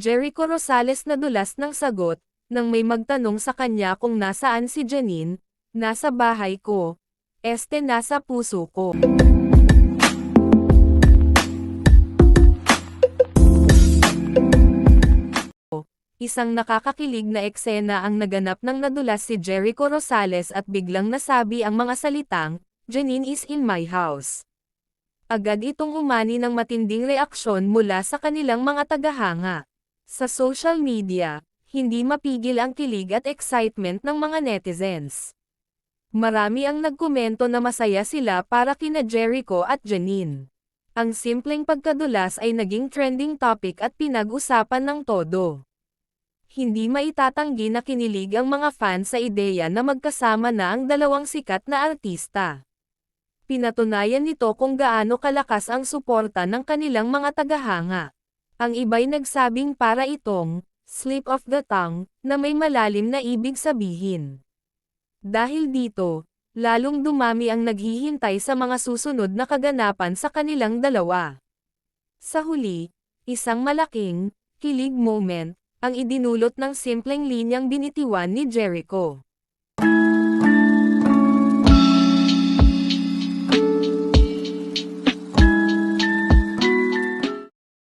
Jericho Rosales nadulas ng sagot, nang may magtanong sa kanya kung nasaan si Janine. Nasa bahay ko. Nasa puso ko. Isang nakakakilig na eksena ang naganap nang nadulas si Jericho Rosales at biglang nasabi ang mga salitang, "Janine is in my house." Agad itong umani ng matinding reaksyon mula sa kanilang mga tagahanga. Sa social media, hindi mapigil ang kilig at excitement ng mga netizens. Marami ang nagkomento na masaya sila para kina Jericho at Janine. Ang simpleng pagkadulas ay naging trending topic at pinag-usapan ng todo. Hindi maitatanggi na kinilig ang mga fans sa ideya na magkasama na ang dalawang sikat na artista. Pinatunayan nito kung gaano kalakas ang suporta ng kanilang mga tagahanga. Ang iba'y nagsabing para itong slip of the tongue na may malalim na ibig sabihin. Dahil dito, lalong dumami ang naghihintay sa mga susunod na kaganapan sa kanilang dalawa. Sa huli, isang malaking kilig moment ang idinulot ng simpleng linyang binitiwan ni Jericho.